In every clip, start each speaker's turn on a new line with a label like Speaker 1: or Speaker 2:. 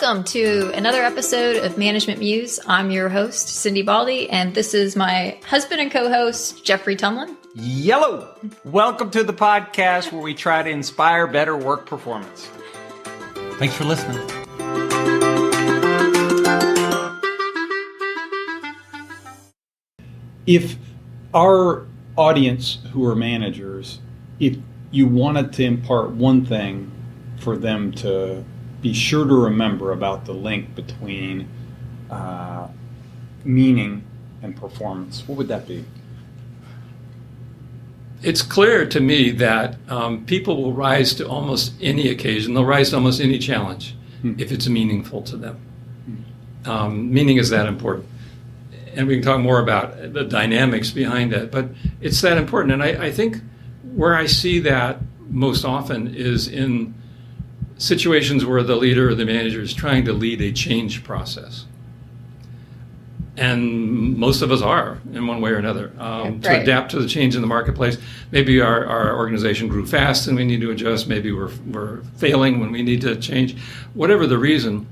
Speaker 1: Welcome to another episode of Management Muse. I'm your host, Cindy Baldy, and this is my husband and co-host, Jeffrey Tumlin.
Speaker 2: Yellow! Welcome to the podcast where we try to inspire better work performance. Thanks for listening.
Speaker 3: If our audience who are managers, if you wanted to impart one thing for them to be sure to remember about the link between meaning and performance, what would that be?
Speaker 4: It's clear to me that people will rise to almost any occasion. They'll rise to almost any challenge if it's meaningful to them. Meaning is that important. And we can talk more about the dynamics behind it, but it's that important. And I think where I see that most often is in situations where the leader or the manager is trying to lead a change process. And most of us are, in one way or another, to adapt to the change in the marketplace. Maybe our organization grew fast and we need to adjust. Maybe we're failing when we need to change. Whatever the reason,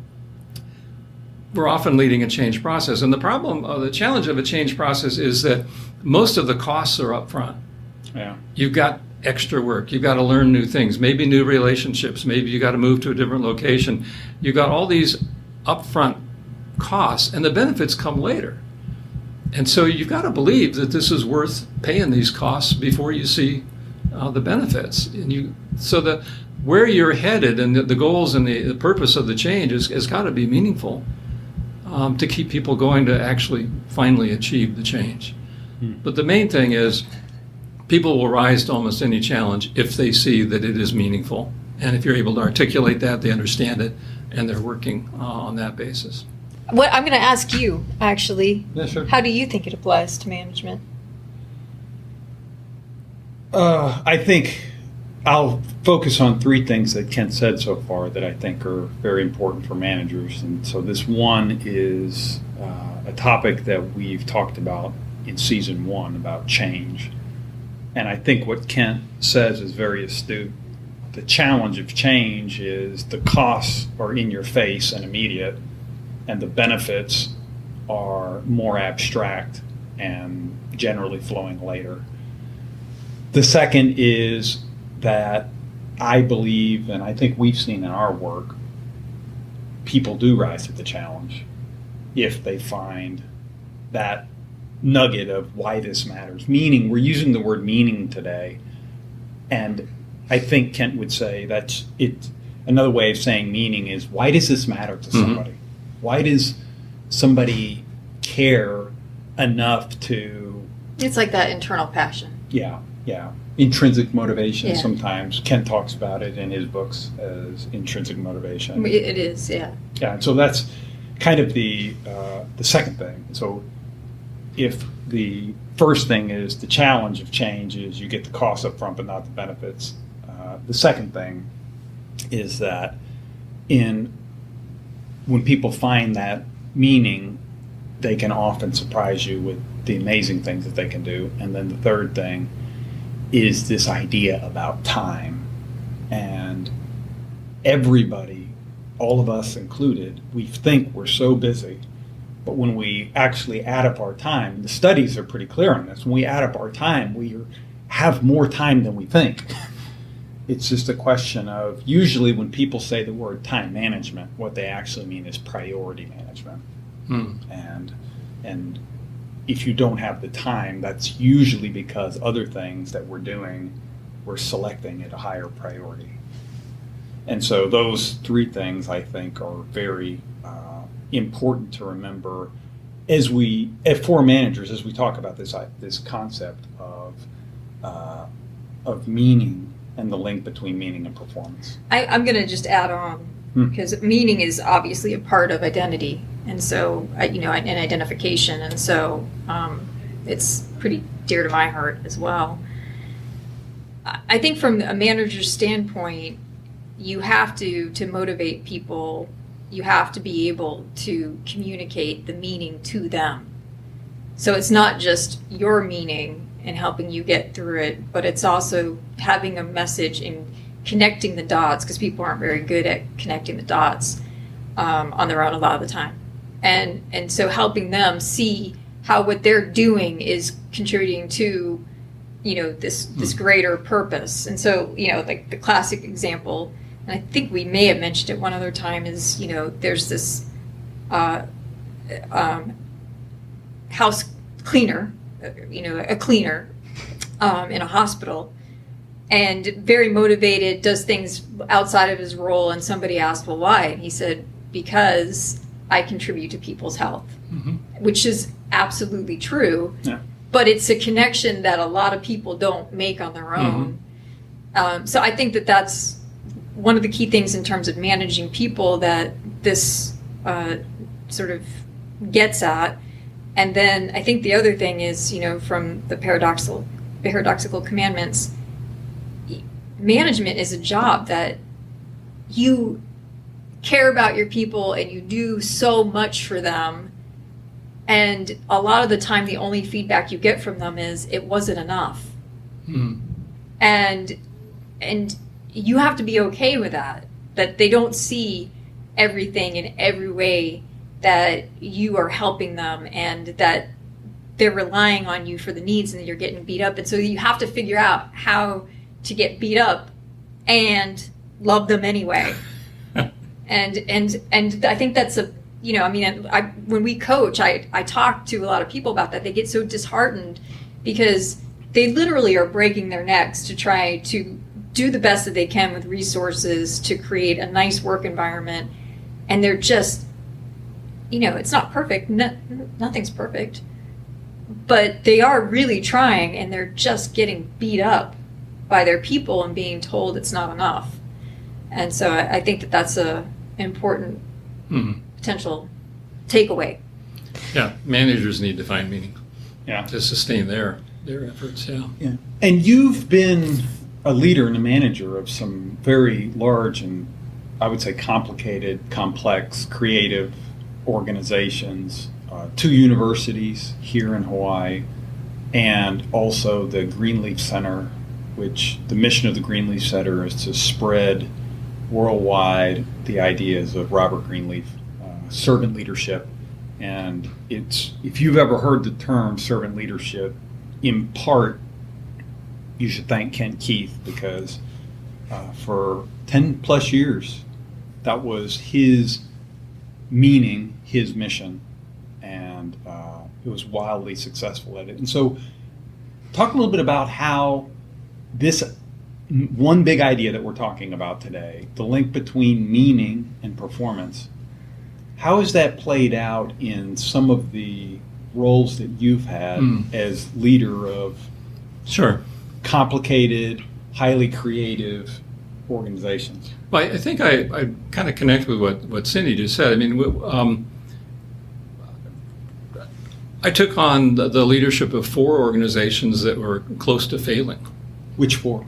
Speaker 4: we're often leading a change process. And the problem, the challenge of a change process is that most of the costs are up front.
Speaker 3: Yeah.
Speaker 4: You've got extra work. You've got to learn new things, maybe new relationships. Maybe you got to move to a different location. You've got all these upfront costs, and the benefits come later. And so you've got to believe that this is worth paying these costs before you see the benefits. And where you're headed and the goals and the purpose of the change has got to be meaningful to keep people going to actually finally achieve the change. But the main thing is people will rise to almost any challenge if they see that it is meaningful. And if you're able to articulate that, they understand it, and they're working on that basis.
Speaker 1: What I'm going to ask you, actually,
Speaker 3: Yeah, sure.
Speaker 1: How do you think it applies to management?
Speaker 3: I think I'll focus on three things that Kent said so far that I think are very important for managers. And so this one is a topic that we've talked about in season 1 about change. And I think what Kent says is very astute. The challenge of change is the costs are in your face and immediate, and the benefits are more abstract and generally flowing later. The second is that I believe, and I think we've seen in our work, people do rise to the challenge if they find that nugget of why this matters. Meaning, we're using the word meaning today, and I think Kent would say that's it. Another way of saying meaning is, why does this matter to somebody? Why does somebody care enough to...
Speaker 1: It's like that internal passion.
Speaker 3: Yeah. Intrinsic motivation,
Speaker 1: Yeah.
Speaker 3: sometimes. Kent talks about it in his books as intrinsic motivation.
Speaker 1: It is, yeah.
Speaker 3: Yeah, so that's kind of the second thing. So if the first thing is the challenge of change is you get the costs up front but not the benefits, the second thing is that when people find that meaning, they can often surprise you with the amazing things that they can do. And then the third thing is this idea about time. And everybody, all of us included, we think we're so busy. But when we actually add up our time, the studies are pretty clear on this. When we add up our time, we have more time than we think. It's just a question of, usually when people say the word time management, what they actually mean is priority management. And if you don't have the time, that's usually because other things that we're doing, we're selecting at a higher priority. And so those three things, I think, are very important to remember for managers, as we talk about this concept of meaning and the link between meaning and performance.
Speaker 1: I'm going to just add on, because meaning is obviously a part of identity, and so and identification, and so it's pretty dear to my heart as well. I think from a manager's standpoint, you have to motivate people. You have to be able to communicate the meaning to them. So it's not just your meaning and helping you get through it, but it's also having a message and connecting the dots, because people aren't very good at connecting the dots on their own a lot of the time. And so helping them see how what they're doing is contributing to, this greater purpose. And so, like the classic example, and I think we may have mentioned it one other time, is, there's this house cleaner, a cleaner in a hospital, and very motivated, does things outside of his role, and somebody asked, well, why? And he said, because I contribute to people's health, which is absolutely true. Yeah. But it's a connection that a lot of people don't make on their own. So I think that that's one of the key things in terms of managing people that this sort of gets at. And then I think the other thing is, from the paradoxical commandments, management is a job that you care about your people and you do so much for them. And a lot of the time, the only feedback you get from them is it wasn't enough. And you have to be okay with that they don't see everything in every way that you are helping them, and that they're relying on you for the needs, and that you're getting beat up. And so you have to figure out how to get beat up and love them anyway. And I think that's when we coach, I talk to a lot of people about that. They get so disheartened because they literally are breaking their necks to try to do the best that they can with resources to create a nice work environment. And they're just, it's not perfect. Nothing's perfect. But they are really trying, and they're just getting beat up by their people and being told it's not enough. And so I think that that's a important potential takeaway.
Speaker 4: Yeah, managers need to find meaning.
Speaker 3: Yeah,
Speaker 4: to sustain their efforts.
Speaker 3: Yeah. And you've been a leader and a manager of some very large and, I would say, complicated, complex, creative organizations, 2 universities here in Hawaii, and also the Greenleaf Center, which the mission of the Greenleaf Center is to spread worldwide the ideas of Robert Greenleaf, servant leadership. And if you've ever heard the term servant leadership, in part, you should thank Kent Keith, because for 10 plus years, that was his meaning, his mission, and it was wildly successful at it. And so talk a little bit about how this one big idea that we're talking about today, the link between meaning and performance, how has that played out in some of the roles that you've had as leader of complicated, highly creative organizations?
Speaker 4: Well, I think I kind of connect with what Cindy just said. I mean, I took on the leadership of 4 organizations that were close to failing.
Speaker 3: Which 4?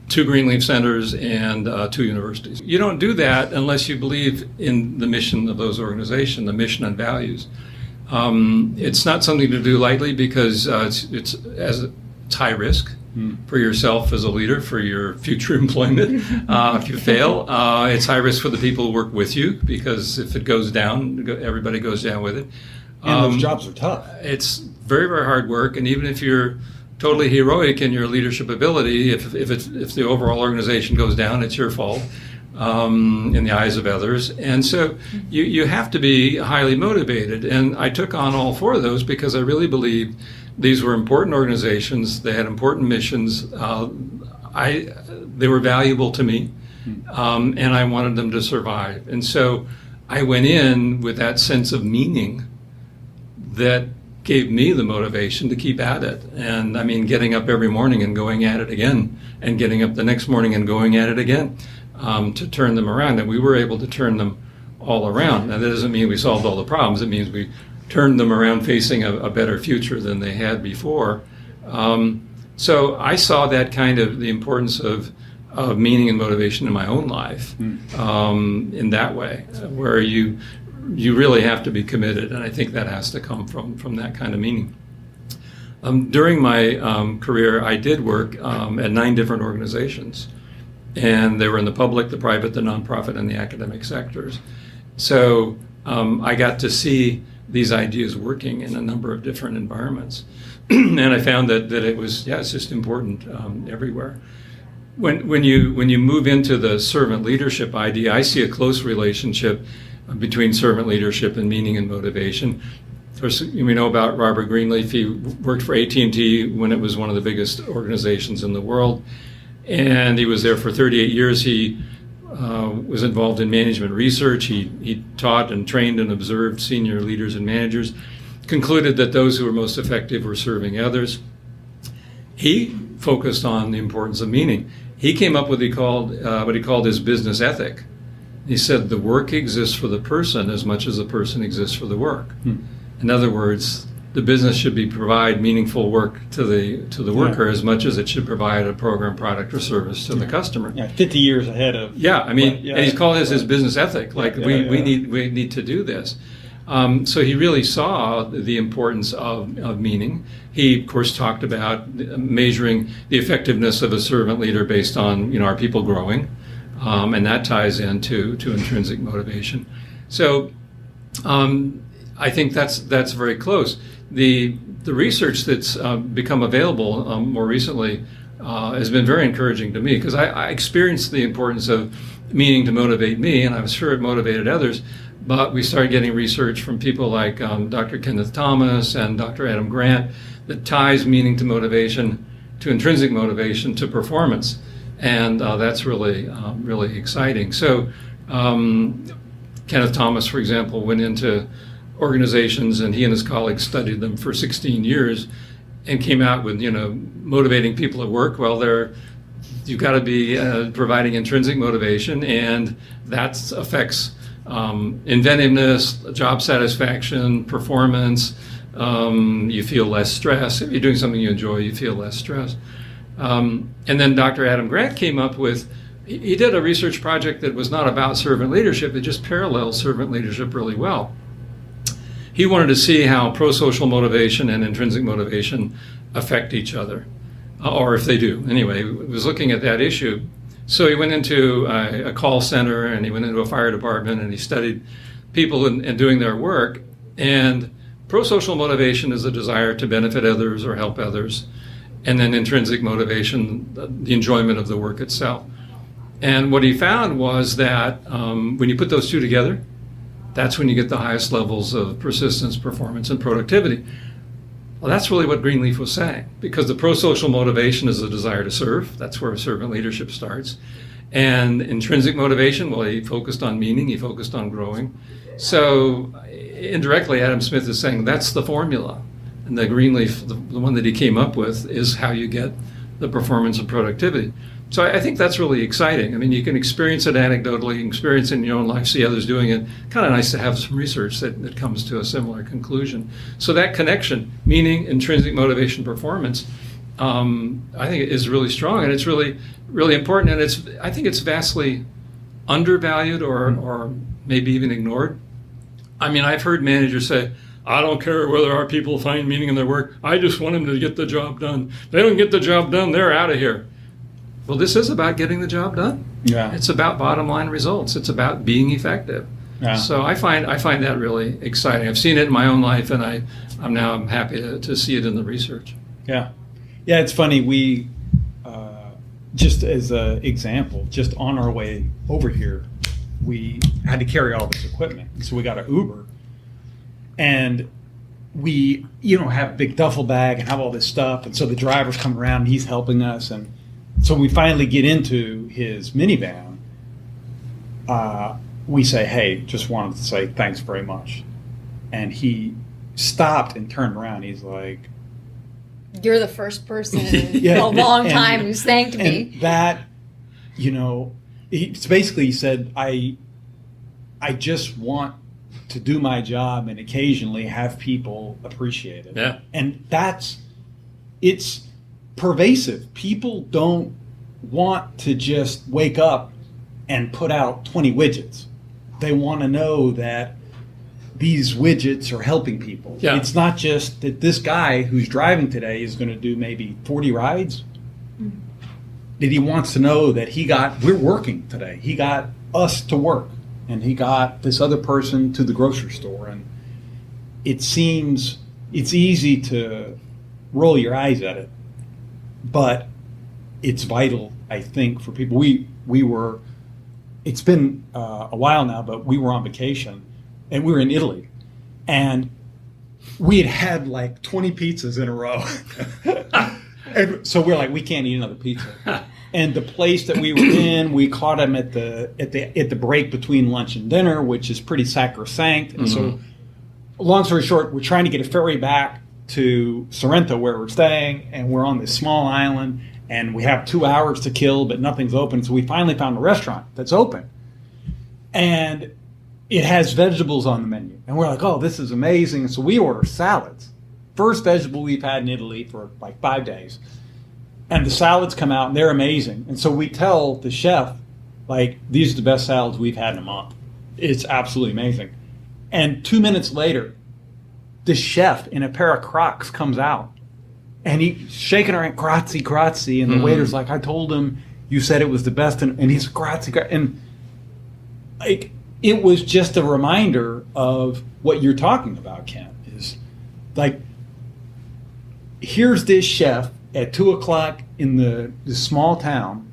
Speaker 4: 2 Greenleaf Centers and 2 universities. You don't do that unless you believe in the mission of those organizations, the mission and values. It's not something to do lightly, because it's high risk for yourself as a leader, for your future employment. If you fail, it's high risk for the people who work with you, because if it goes down, everybody goes down with it.
Speaker 3: And those jobs are tough.
Speaker 4: It's very, very hard work, and even if you're totally heroic in your leadership ability, if the overall organization goes down, it's your fault in the eyes of others. And so you have to be highly motivated. And I took on all 4 of those because I really believed these were important organizations. They had important missions. They were valuable to me, and I wanted them to survive. And so I went in with that sense of meaning that gave me the motivation to keep at it. And I mean, getting up every morning and going at it again, and getting up the next morning and going at it again, to turn them around. And we were able to turn them all around. Now, that doesn't mean we solved all the problems. It means we turned them around facing a better future than they had before. So I saw that kind of the importance of meaning and motivation in my own life in that way, where you really have to be committed, and I think that has to come from that kind of meaning. During my career, I did work at 9 different organizations, And they were in the public, the private, the nonprofit, and the academic sectors. So I got to see these ideas working in a number of different environments. And I found that it was, it's just important everywhere. When you move into the servant leadership idea, I see a close relationship between servant leadership and meaning and motivation. Of course, we know about Robert Greenleaf. He worked for AT&T when it was one of the biggest organizations in the world, and he was there for 38 years. He was involved in management research. He taught and trained and observed senior leaders and managers, concluded that those who were most effective were serving others. He focused on the importance of meaning. He came up with what he called his business ethic. He said the work exists for the person as much as the person exists for the work. In other words, the business should provide meaningful work to the worker as much as it should provide a program, product, or service to the customer.
Speaker 3: 50 years ahead of.
Speaker 4: And he's called this his business ethic. We need to do this. So he really saw the importance of meaning. He, of course, talked about measuring the effectiveness of a servant leader based on our people growing, and that ties into intrinsic motivation. So I think that's very close. The research that's become available more recently has been very encouraging to me, because I experienced the importance of meaning to motivate me, and I'm sure it motivated others. But we started getting research from people like Dr. Kenneth Thomas and Dr. Adam Grant that ties meaning to motivation, to intrinsic motivation, to performance. And that's really exciting. So Kenneth Thomas, for example, went into organizations, and he and his colleagues studied them for 16 years and came out with, motivating people at work. Well, you've got to be providing intrinsic motivation, and that affects inventiveness, job satisfaction, performance. You feel less stress. If you're doing something you enjoy, you feel less stress. And then Dr. Adam Grant came up with, he did a research project that was not about servant leadership, it just parallels servant leadership really well. He wanted to see how pro-social motivation and intrinsic motivation affect each other, or if they do. Anyway, he was looking at that issue. So he went into a call center, and he went into a fire department, and he studied people and doing their work. And pro-social motivation is a desire to benefit others or help others. And then intrinsic motivation, the enjoyment of the work itself. And what he found was that when you put those two together, that's when you get the highest levels of persistence, performance, and productivity. Well, that's really what Greenleaf was saying, because the pro-social motivation is a desire to serve. That's where servant leadership starts. And intrinsic motivation, well, he focused on meaning, he focused on growing. So indirectly, Adam Smith is saying that's the formula. And the Greenleaf, the one that he came up with, is how you get the performance and productivity. So I think that's really exciting. I mean, you can experience it anecdotally, you can experience it in your own life, see others doing it. Kind of nice to have some research that comes to a similar conclusion. So that connection, meaning, intrinsic motivation, performance, I think is really strong, and it's really, really important. And I think it's vastly undervalued or maybe even ignored. I mean, I've heard managers say, I don't care whether our people find meaning in their work. I just want them to get the job done. If they don't get the job done, they're out of here. Well, this is about getting the job done. Yeah. It's about bottom line results. It's about being effective. Yeah. So I find that really exciting. I've seen it in my own life, and I'm happy to see it in the research.
Speaker 3: Yeah. Yeah, it's funny. We, just as an example, just on our way over here, we had to carry all this equipment. So we got an Uber. And we, have a big duffel bag and have all this stuff. And so the driver's coming around and he's helping us. And so we finally get into his minivan. We say, hey, just wanted to say thanks very much. And he stopped and turned around. He's like,
Speaker 1: you're the first person in a long time who's thanked me.
Speaker 3: And that, he said, I just want to do my job and occasionally have people appreciate it.
Speaker 4: Yeah.
Speaker 3: And it's pervasive. People don't want to just wake up and put out 20 widgets. They want to know that these widgets are helping people.
Speaker 4: Yeah.
Speaker 3: It's not just that this guy who's driving today is going to do maybe 40 rides. that he wants to know that we're working today. He got us to work, and he got this other person to the grocery store. And it seems it's easy to roll your eyes at it, but it's vital, I think, for people. It's been a while now, but we were on vacation, and we were in Italy, and we had like 20 pizzas in a row. And so we're like, we can't eat another pizza. And the place that we were in, we caught him at the break between lunch and dinner, which is pretty sacrosanct. And so, long story short, we're trying to get a ferry back to Sorrento, where we're staying, and we're on this small island, and we have 2 hours to kill, but nothing's open. So we finally found a restaurant that's open, and it has vegetables on the menu. And we're like, oh, this is amazing. And so we order salads. First vegetable we've had in Italy for like 5 days. And the salads come out, and they're amazing. And so we tell the chef, like, these are the best salads we've had in a month. It's absolutely amazing. And 2 minutes later, the chef in a pair of Crocs comes out. And he's shaking her hand, grazie, grazie. And the waiter's like, I told him you said it was the best. And he's grazie, grazie. And like, it was just a reminder of what you're talking about, Kent, is like, here's this chef at 2:00 in the small town,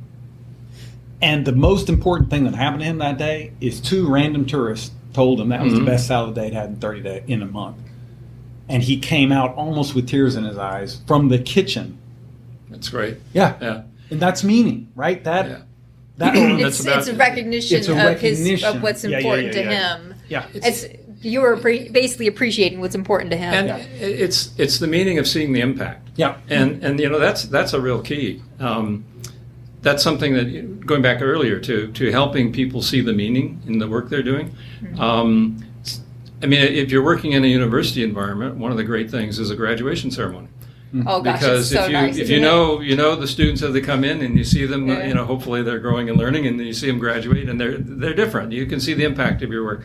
Speaker 3: and the most important thing that happened to him that day is 2 random tourists told him that was the best salad they'd had in 30 days, in a month. And he came out almost with tears in his eyes from the kitchen.
Speaker 4: That's great.
Speaker 3: Yeah. And that's meaning, right?
Speaker 1: It's a recognition of what's important to him.
Speaker 3: Yeah.
Speaker 1: You were basically appreciating what's important to him.
Speaker 4: And it's the meaning of seeing the impact.
Speaker 3: Yeah.
Speaker 4: And that's a real key. That's something that, going back earlier to helping people see the meaning in the work they're doing. If you're working in a university environment, one of the great things is a graduation ceremony.
Speaker 1: Oh gosh,
Speaker 4: because
Speaker 1: it's so nice.
Speaker 4: If you know the students as they come in and you see them, hopefully they're growing and learning, and then you see them graduate, and they're different. You can see the impact of your work.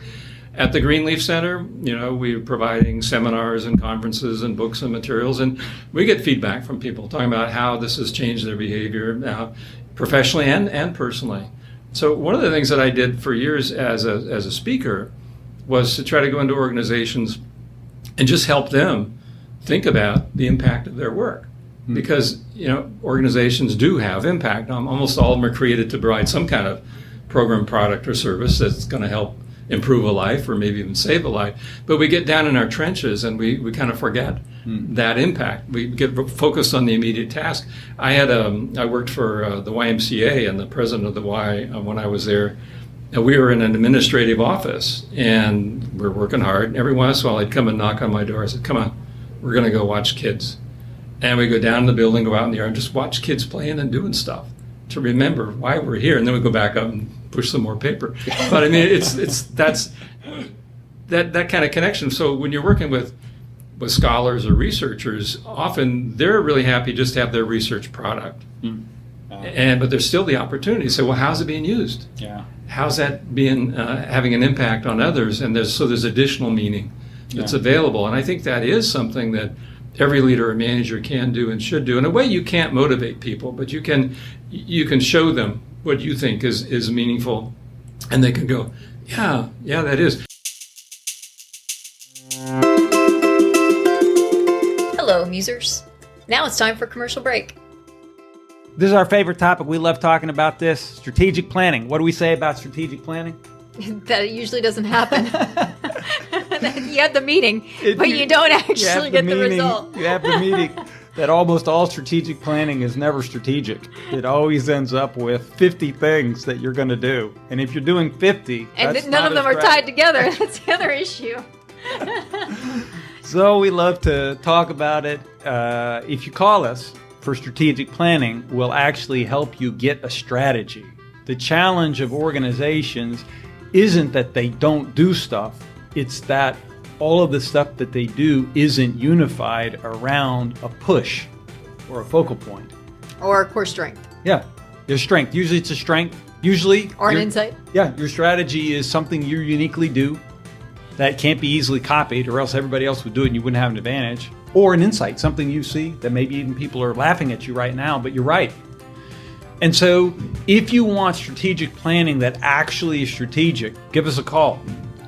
Speaker 4: At the Greenleaf Center, we're providing seminars and conferences and books and materials, and we get feedback from people talking about how this has changed their behavior, professionally and personally. So one of the things that I did for years as a speaker was to try to go into organizations and just help them think about the impact of their work. Because, organizations do have impact. Almost all of them are created to provide some kind of program, product, or service that's going to help improve a life or maybe even save a life. But we get down in our trenches and we kind of forget that impact. We get focused on the immediate task. I worked for the YMCA and the president of the Y when I was there. And we were in an administrative office and we're working hard. Every once in a while I'd come and knock on my door. I said, come on, we're going to go watch kids. And we go down in the building, go out in the yard, and just watch kids playing and doing stuff to remember why we're here. And then we go back up and push some more paper. But that's that kind of connection. So when you're working with scholars or researchers, often they're really happy just to have their research product. But there's still the opportunity to say, well, how's it being used?
Speaker 3: Yeah.
Speaker 4: How's that being having an impact on others? And there's additional meaning that's available. And I think that is something that every leader or manager can do and should do. In a way, you can't motivate people, but you can show them what you think is meaningful, and they can go, yeah, that is.
Speaker 1: Hello, musers. Now it's time for commercial break.
Speaker 2: This is our favorite topic. We love talking about this. Strategic planning. What do we say about strategic planning?
Speaker 1: That it usually doesn't happen. You have the meeting, but you don't actually get the result.
Speaker 2: You have the meeting. That almost all strategic planning is never strategic. It always ends up with 50 things that you're going to do. And if you're doing 50,
Speaker 1: and none of them are tied together, that's the other issue.
Speaker 2: So we love to talk about it. If you call us for strategic planning, we'll actually help you get a strategy. The challenge of organizations isn't that they don't do stuff. It's that all of the stuff that they do isn't unified around a push or a focal point.
Speaker 1: Or a core strength.
Speaker 2: Yeah, your strength. Usually it's a strength.
Speaker 1: Or an insight.
Speaker 2: Yeah, your strategy is something you uniquely do that can't be easily copied, or else everybody else would do it and you wouldn't have an advantage. Or an insight, something you see that maybe even people are laughing at you right now, but you're right. And so if you want strategic planning that actually is strategic, give us a call.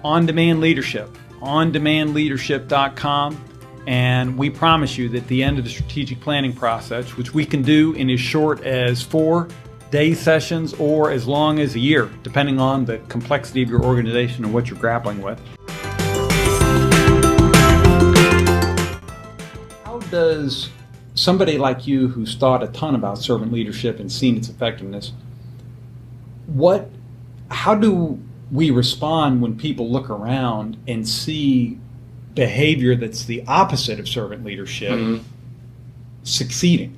Speaker 2: On Demand Leadership, ondemandleadership.com. And we promise you that at the end of the strategic planning process, which we can do in as short as 4-day sessions or as long as a year, depending on the complexity of your organization and what you're grappling with. How does somebody like you who's thought a ton about servant leadership and seen its effectiveness, how do we respond when people look around and see behavior that's the opposite of servant leadership succeeding,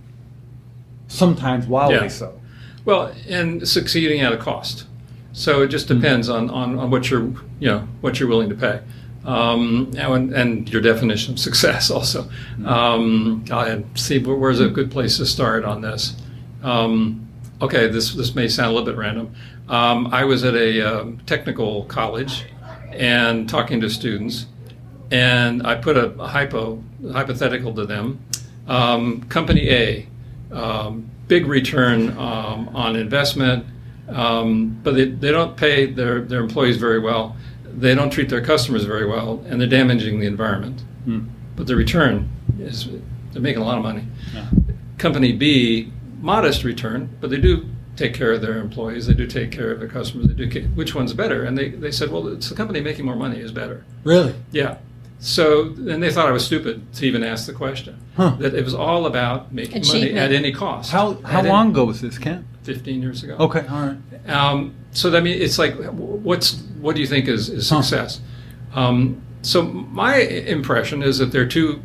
Speaker 2: sometimes wildly so?
Speaker 4: Well, and succeeding at a cost. So it just depends on what you're willing to pay, and your definition of success also. I'll see where's a good place to start on this. Okay, this may sound a little bit random. I was at a technical college and talking to students. And I put a hypothetical to them. Company A, big return on investment, but they don't pay their employees very well. They don't treat their customers very well, and they're damaging the environment. But the return is, they're making a lot of money. Yeah. Company B, modest return, but they do take care of their employees. They do take care of their customers. Which one's better? And they said, well, it's the company making more money is better.
Speaker 2: Really?
Speaker 4: Yeah. So, and they thought I was stupid to even ask the question. That it was all about making money at any cost.
Speaker 2: How long ago was this, Kent?
Speaker 4: 15 years ago.
Speaker 2: Okay, all right.
Speaker 4: So, I mean, it's like, what do you think is success? So my impression is that there are two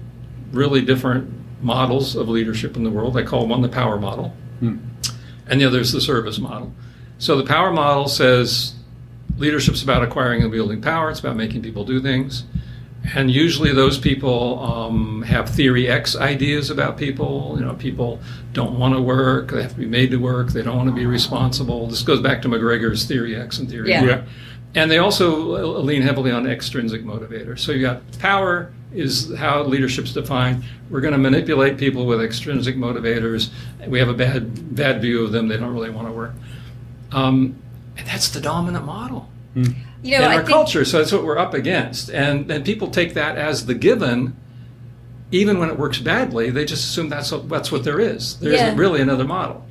Speaker 4: really different models of leadership in the world. I call one the power model, and the other is the service model. So the power model says leadership's about acquiring and wielding power. It's about making people do things. And usually those people have theory X ideas about people. People don't want to work. They have to be made to work. They don't want to be responsible. This goes back to McGregor's theory X and theory Y. And they also lean heavily on extrinsic motivators. So you got power is how leadership's defined. We're going to manipulate people with extrinsic motivators. We have a bad view of them. They don't really want to work. And that's the dominant model. In our culture, so that's what we're up against. And people take that as the given, even when it works badly. They just assume that's what there is. There isn't really another model.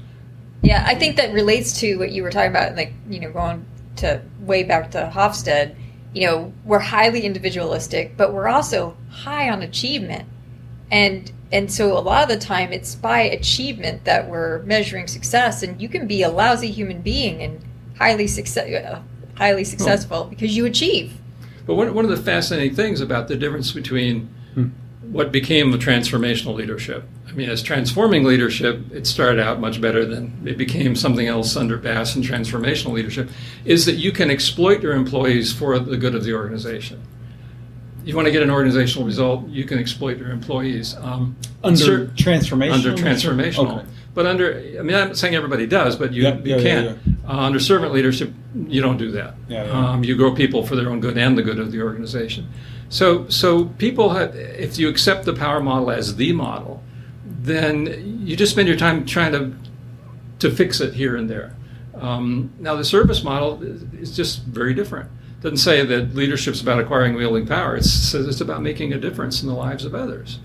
Speaker 1: Yeah, I think that relates to what you were talking about, like, going to way back to Hofstede. We're highly individualistic, but we're also high on achievement. And so a lot of the time it's by achievement that we're measuring success, and you can be a lousy human being and highly successful because you achieve.
Speaker 4: But one of the fascinating things about the difference between what became a transformational leadership, I mean, as transforming leadership, it started out much better than it became something else under Bass and transformational leadership, is that you can exploit your employees for the good of the organization. You want to get an organizational result, you can exploit your employees.
Speaker 2: Under transformational?
Speaker 4: Under transformational. Okay. But I'm not saying everybody does, but you can. Under servant leadership, you don't do that. You grow people for their own good and the good of the organization. So people if you accept the power model as the model, then you just spend your time trying to fix it here and there. Now the service model is just very different. It doesn't say that leadership's about acquiring and wielding power. It says it's about making a difference in the lives of others.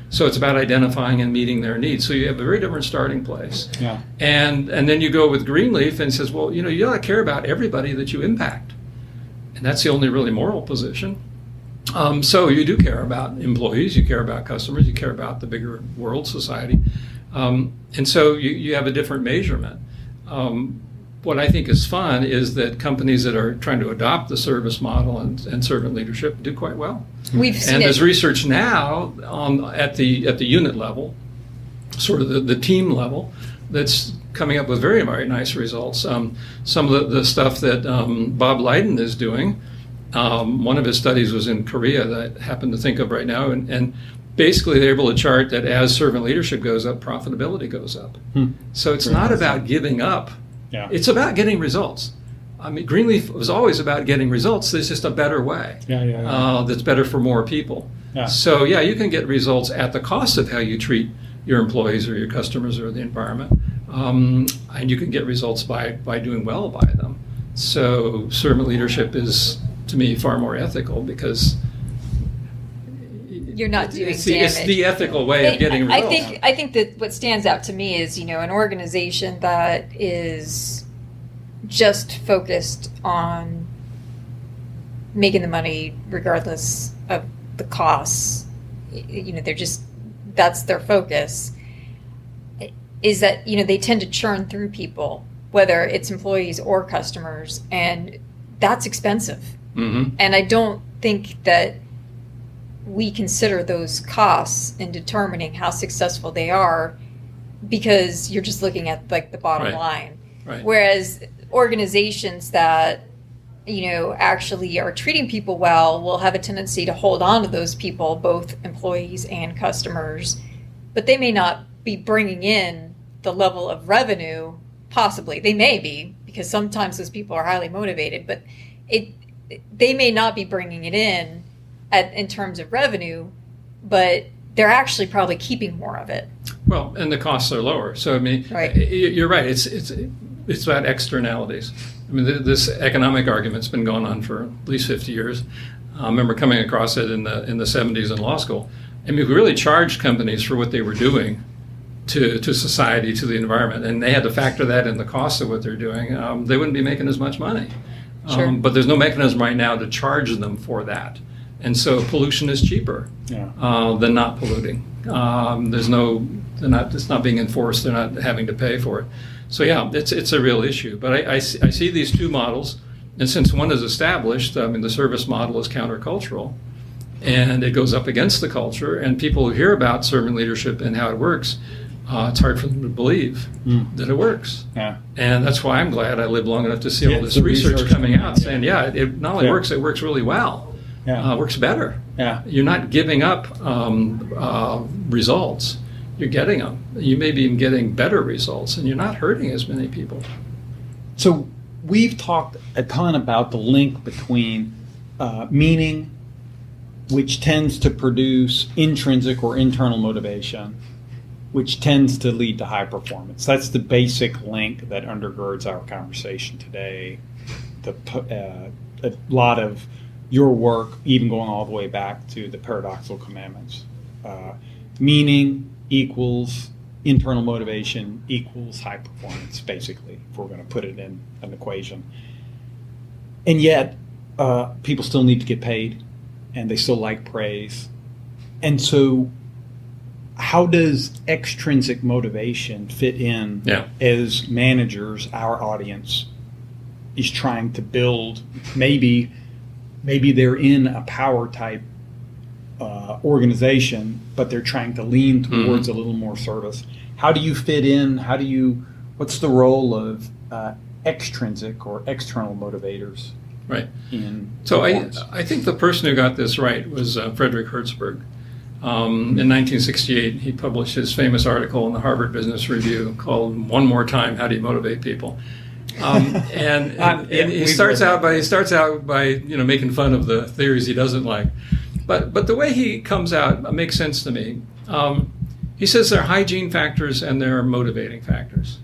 Speaker 4: So it's about identifying and meeting their needs. So you have a very different starting place. Yeah. And then you go with Greenleaf and says, well, you ought to care about everybody that you impact. And that's the only really moral position. So you do care about employees, you care about customers, you care about the bigger world, society. And so you have a different measurement. What I think is fun is that companies that are trying to adopt the service model and servant leadership do quite well. There's research now at the unit level, sort of the team level, that's coming up with very, very nice results. Some of the stuff that Bob Leiden is doing, one of his studies was in Korea that I happen to think of right now, and basically they're able to chart that as servant leadership goes up, profitability goes up. So it's not about giving up. Yeah. It's about getting results. I mean, Greenleaf was always about getting results. There's just a better way that's better for more people. Yeah. So, you can get results at the cost of how you treat your employees or your customers or the environment. and you can get results by doing well by them. So servant leadership is, to me, far more ethical because
Speaker 1: you're not doing damage.
Speaker 4: It's the ethical way of getting results.
Speaker 1: I think that what stands out to me is, an organization that is just focused on making the money regardless of the costs. That's their focus. Is that, they tend to churn through people, whether it's employees or customers, and that's expensive.
Speaker 4: Mm-hmm.
Speaker 1: And I don't think that we consider those costs in determining how successful they are, because you're just looking at like the bottom line.
Speaker 4: Right.
Speaker 1: Whereas organizations that, actually are treating people well will have a tendency to hold on to those people, both employees and customers, but they may not be bringing in the level of revenue. Possibly they may be, because sometimes those people are highly motivated, but they may not be bringing it in terms of revenue, but they're actually probably keeping more of it.
Speaker 4: Well, and the costs are lower. So I mean, you're right. It's about externalities. I mean, this economic argument's been going on for at least 50 years. I remember coming across it in the 70s in law school. I mean, we really charged companies for what they were doing to society, to the environment, and they had to factor that in the cost of what they're doing. They wouldn't be making as much money.
Speaker 1: Sure.
Speaker 4: But there's no mechanism right now to charge them for that. And so pollution is cheaper than not polluting. It's not being enforced. They're not having to pay for it. So yeah, it's a real issue. But I see these two models, and since one is established, I mean, the service model is countercultural, and it goes up against the culture. And people who hear about servant leadership and how it works, it's hard for them to believe that it works.
Speaker 3: Yeah.
Speaker 4: And that's why I'm glad I lived long enough to see all this research coming out saying, it not only works, it works really well.
Speaker 3: Yeah.
Speaker 4: Works better.
Speaker 3: Yeah.
Speaker 4: You're not giving up results. You're getting them. You may be even getting better results, and you're not hurting as many people.
Speaker 3: So we've talked a ton about the link between meaning, which tends to produce intrinsic or internal motivation, which tends to lead to high performance. That's the basic link that undergirds our conversation today. A lot of your work, even going all the way back to the paradoxical commandments. Meaning equals internal motivation equals high performance, basically, if we're going to put it in an equation. And yet, people still need to get paid, and they still like praise. And so how does extrinsic motivation fit in as managers, our audience is trying to build? Maybe they're in a power type organization, but they're trying to lean towards a little more service. How do you fit in? What's the role of extrinsic or external motivators?
Speaker 4: Right.
Speaker 3: So
Speaker 4: I think the person who got this right was Frederick Hertzberg. In 1968, he published his famous article in the Harvard Business Review called "One More Time: How Do You Motivate People?" And he starts out by making fun of the theories he doesn't like, but the way he comes out makes sense to me. He says there are hygiene factors and there are motivating factors.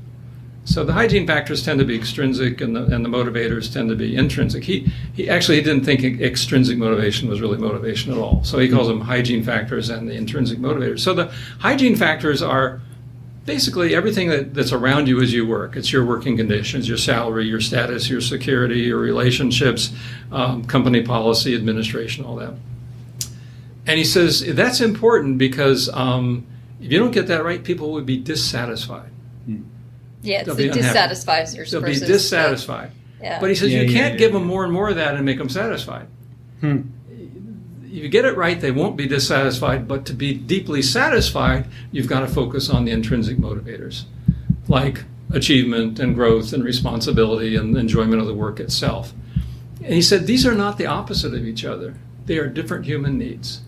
Speaker 4: So the hygiene factors tend to be extrinsic, and the motivators tend to be intrinsic. He didn't think extrinsic motivation was really motivation at all. So he calls them hygiene factors and the intrinsic motivators. So the hygiene factors are basically everything that's around you as you work. It's your working conditions, your salary, your status, your security, your relationships, company policy, administration, all that. And he says that's important because if you don't get that right, people would be dissatisfied.
Speaker 1: Yeah, it's the dissatisfiers.
Speaker 4: They'll be dissatisfied.
Speaker 1: Yeah.
Speaker 4: But he says you can't give them more and more of that and make them satisfied. If you get it right, they won't be dissatisfied. But to be deeply satisfied, you've got to focus on the intrinsic motivators, like achievement and growth and responsibility and enjoyment of the work itself. And he said these are not the opposite of each other. They are different human needs.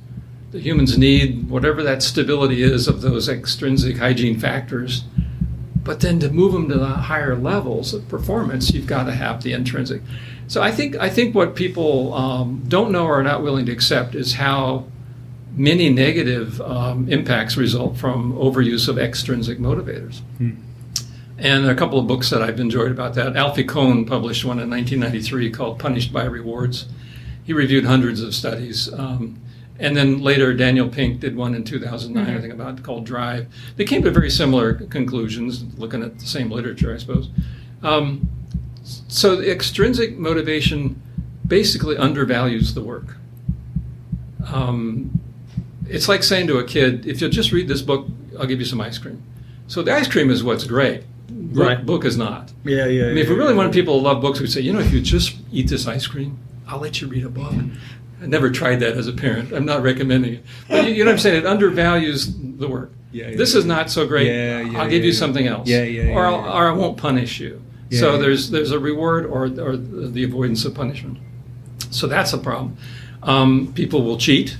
Speaker 4: The humans need whatever that stability is of those extrinsic hygiene factors. But then to move them to the higher levels of performance, you've got to have the intrinsic. So I think what people don't know or are not willing to accept is how many negative impacts result from overuse of extrinsic motivators. And there are a couple of books that I've enjoyed about that. Alfie Kohn published one in 1993 called Punished by Rewards. He reviewed hundreds of studies. And then later, Daniel Pink did one in 2009, I think, called Drive. They came to very similar conclusions, looking at the same literature, I suppose. So the extrinsic motivation basically undervalues the work. It's like saying to a kid, if you'll just read this book, I'll give you some ice cream. So the ice cream is what's great.
Speaker 2: Right.
Speaker 4: Book is not.
Speaker 2: Yeah.
Speaker 4: If we really wanted people to love books, we'd say, if you just eat this ice cream, I'll let you read a book. I never tried that as a parent. I'm not recommending it. But you know what I'm saying? It undervalues the work. This is not so great. I'll give you something else. Or I won't punish you. So there's a reward or the avoidance of punishment. So that's a problem. People will cheat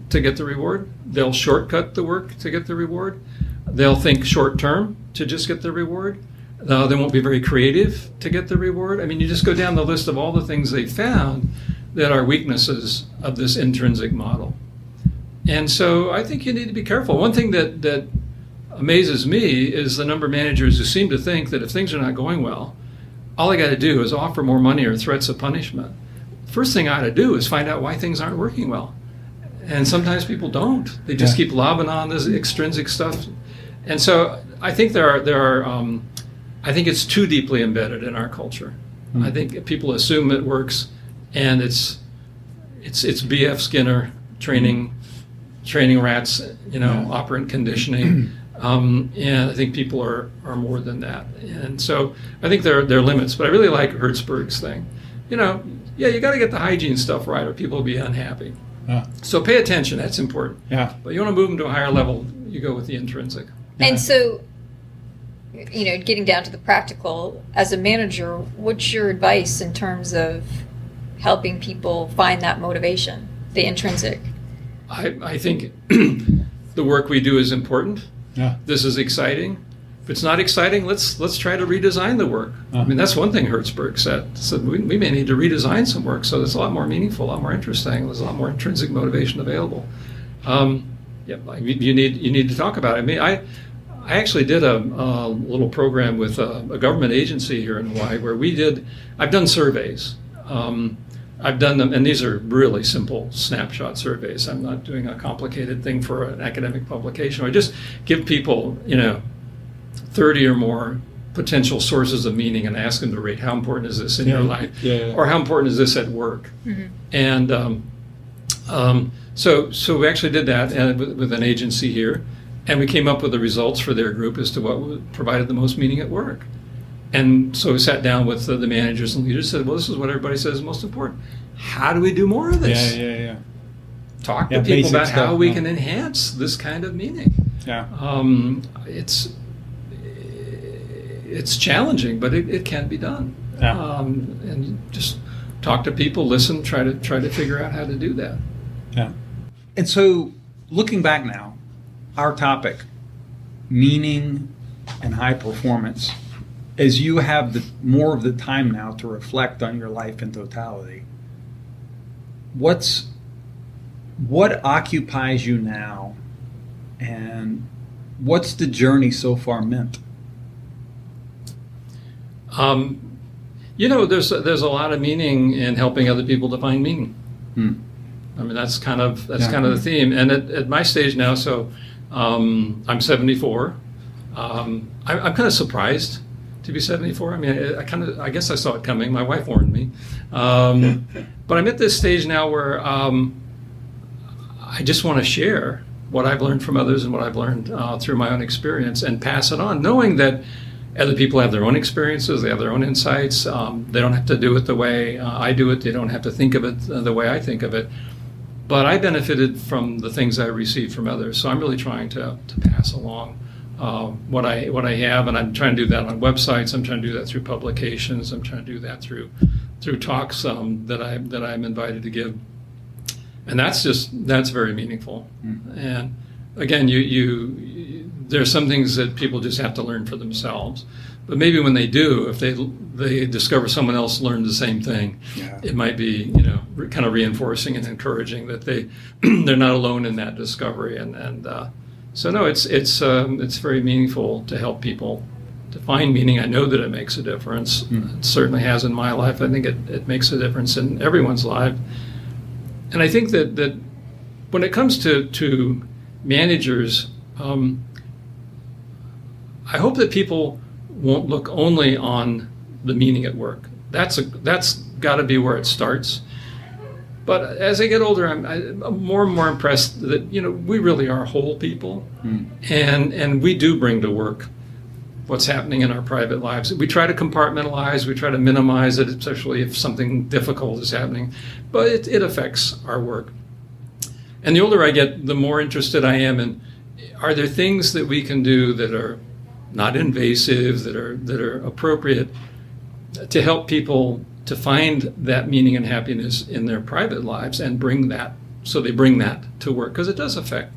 Speaker 4: to get the reward. They'll shortcut the work to get the reward. They'll think short term to just get the reward. They won't be very creative to get the reward. I mean, you just go down the list of all the things they found that are weaknesses of this intrinsic model. And so I think you need to be careful. One thing that amazes me is the number of managers who seem to think that if things are not going well, all I got to do is offer more money or threats of punishment. First thing I ought to do is find out why things aren't working well. And sometimes people don't. They just keep lobbing on this extrinsic stuff. And so I think there are I think it's too deeply embedded in our culture. I think people assume it works, and it's B.F. Skinner training rats, operant conditioning. And I think people are more than that. And so I think there are limits. But I really like Hertzberg's thing. You got to get the hygiene stuff right, or people will be unhappy. So pay attention. That's important. But you want to move them to a higher level, you go with the intrinsic.
Speaker 1: And so, getting down to the practical, as a manager, what's your advice in terms of helping people find that motivation, the intrinsic?
Speaker 4: I think the work we do is important. This is exciting. If it's not exciting, let's try to redesign the work. I mean, that's one thing Hertzberg said we may need to redesign some work so it's a lot more meaningful, a lot more interesting. There's a lot more intrinsic motivation available. You need to talk about it. I mean, I actually did a little program with a government agency here in Hawaii where I've done surveys. I've done them, and these are really simple snapshot surveys. I'm not doing a complicated thing for an academic publication. I just give people, 30 or more potential sources of meaning and ask them to rate how important is this in your life, or how important is this at work. And so we actually did that with an agency here, and we came up with the results for their group as to what provided the most meaning at work. And so we sat down with the managers and leaders and said, well, this is what everybody says is most important. How do we do more of this? Talk to people about how we can enhance this kind of meaning. It's challenging, but it can be done. And just talk to people, listen, try to figure out how to do that.
Speaker 2: And so, looking back now, our topic, meaning and high performance, as you have more of the time now to reflect on your life in totality, what occupies you now, and what's the journey so far meant?
Speaker 4: There's a lot of meaning in helping other people to find meaning. I mean, that's kind of the theme. And at my stage now, so I'm 74. I'm kind of surprised to be 74. I mean, I guess I saw it coming. My wife warned me. But I'm at this stage now where I just want to share what I've learned from others and what I've learned through my own experience and pass it on, knowing that other people have their own experiences, they have their own insights. They don't have to do it the way I do it. They don't have to think of it the way I think of it. But I benefited from the things I received from others. So I'm really trying to pass along what I have, and I'm trying to do that on websites. I'm trying to do that through publications. I'm trying to do that through talks that I'm invited to give. And that's very meaningful. And again, there's some things that people just have to learn for themselves. But maybe when they do, if they discover someone else learned the same thing, it might be kind of reinforcing and encouraging that they're not alone in that discovery. And so no, it's very meaningful to help people to find meaning. I know that it makes a difference. It certainly has in my life. I think it makes a difference in everyone's life. And I think that when it comes to managers, I hope that people won't look only on the meaning at work. That's got to be where it starts. But as I get older, I'm more and more impressed that we really are whole people, and we do bring to work what's happening in our private lives. We try to compartmentalize, we try to minimize it, especially if something difficult is happening, but it affects our work. And the older I get, the more interested I am in, are there things that we can do that are not invasive, that are appropriate to help people to find that meaning and happiness in their private lives and bring that to work, because it does affect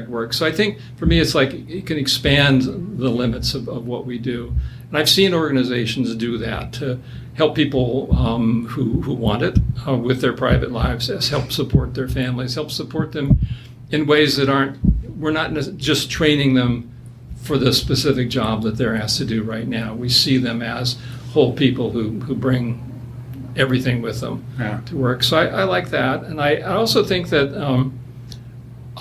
Speaker 4: work. So I think for me, it's like you can expand the limits of what we do. And I've seen organizations do that to help people who want it with their private lives, help support their families, help support them in ways that we're not just training them for the specific job that they're asked to do right now. We see them as whole people who bring everything with them to work. So I like that. And I also think that a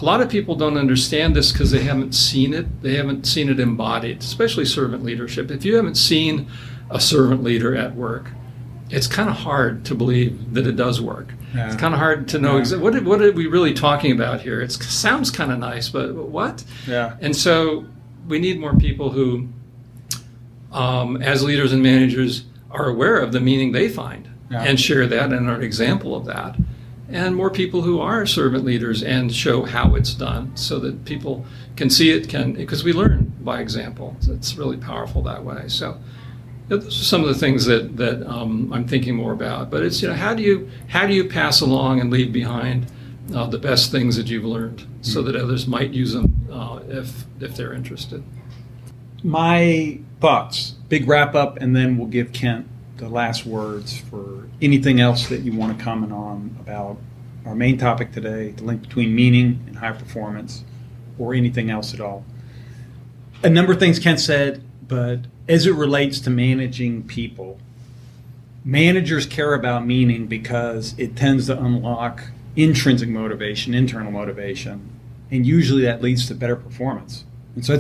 Speaker 4: lot of people don't understand this because they haven't seen it. They haven't seen it embodied, especially servant leadership. If you haven't seen a servant leader at work, it's kind of hard to believe that it does work. Yeah. It's kind of hard to know what are we really talking about here. It sounds kind of nice, but what? Yeah. And so we need more people who, as leaders and managers, are aware of the meaning they find and share that and are an example of that. And more people who are servant leaders and show how it's done so that people can see it, because we learn by example. It's really powerful that way. So those are some of the things that I'm thinking more about. But it's, how do you pass along and leave behind the best things that you've learned so that others might use them if they're interested.
Speaker 2: My thoughts, big wrap up, and then we'll give Kent the last words for anything else that you want to comment on about our main topic today, the link between meaning and high performance, or anything else at all. A number of things Kent said, but as it relates to managing people, managers care about meaning because it tends to unlock intrinsic motivation, internal motivation, and usually that leads to better performance. And so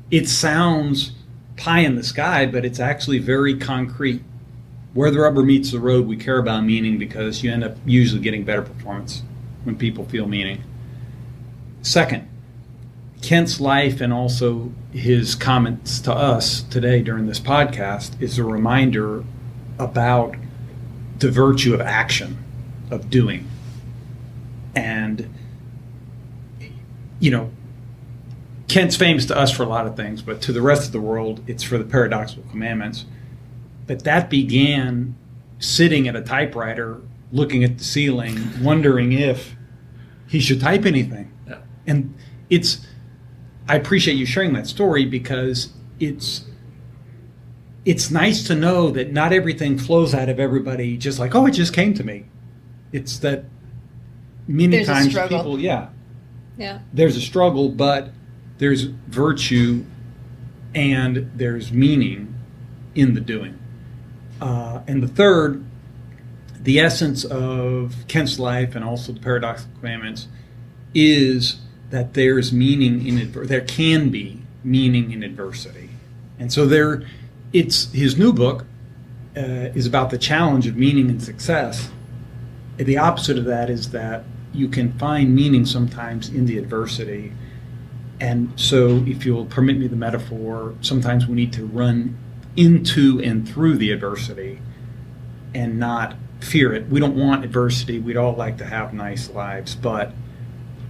Speaker 2: it sounds pie in the sky, but it's actually very concrete. Where the rubber meets the road, we care about meaning because you end up usually getting better performance when people feel meaning. Second, Kent's life and also his comments to us today during this podcast is a reminder about the virtue of action, of doing. And, Kent's famous to us for a lot of things, but to the rest of the world, it's for the paradoxical commandments. But that began sitting at a typewriter, looking at the ceiling, wondering if he should type anything. Yeah. And I appreciate you sharing that story because it's nice to know that not everything flows out of everybody just like, oh, it just came to me. It's that many times people, there's a struggle, but there's virtue and there's meaning in the doing. And the third, the essence of Kent's life and also the paradoxical commandments is that there's meaning in there can be meaning in adversity. And so his new book is about the challenge of meaning and success. The opposite of that is that you can find meaning sometimes in the adversity. And so if you'll permit me the metaphor, sometimes we need to run into and through the adversity and not fear it. We don't want adversity. We'd all like to have nice lives. But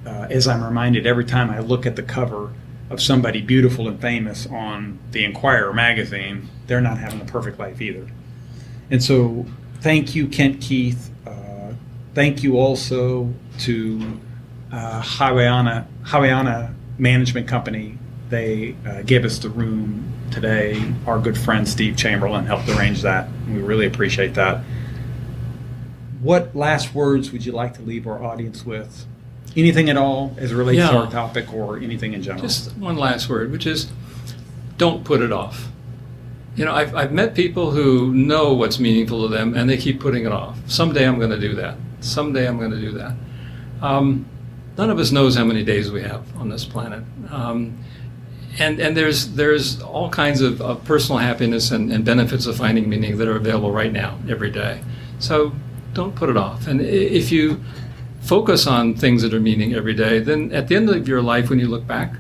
Speaker 2: as I'm reminded every time I look at the cover of somebody beautiful and famous on the Inquirer magazine, they're not having a perfect life either. And so thank you, Kent Keith. Thank you also to Hawiana Management Company. They gave us the room today. Our good friend Steve Chamberlain helped arrange that. We really appreciate that. What last words would you like to leave our audience with? Anything at all as it relates to our topic or anything in general?
Speaker 4: Just one last word, which is don't put it off. You know, I've met people who know what's meaningful to them, and they keep putting it off. Someday I'm going to do that. Someday I'm going to do that. None of us knows how many days we have on this planet. And there's all kinds of personal happiness and benefits of finding meaning that are available right now, every day. So don't put it off. And if you focus on things that are meaning every day, then at the end of your life, when you look back,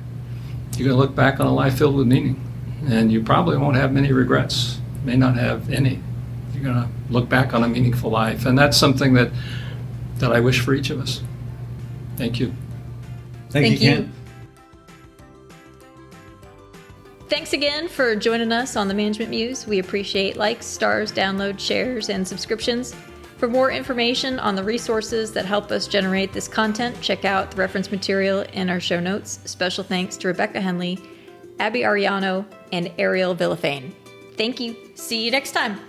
Speaker 4: you're going to look back on a life filled with meaning. And you probably won't have many regrets, may not have any. You're going to look back on a meaningful life. And that's something that I wish for each of us. Thank you.
Speaker 2: Thank you, Ken.
Speaker 1: Thanks again for joining us on the Management Muse. We appreciate likes, stars, downloads, shares, and subscriptions. For more information on the resources that help us generate this content, check out the reference material in our show notes. Special thanks to Rebecca Henley, Abby Ariano, and Ariel Villafane. Thank you. See you next time.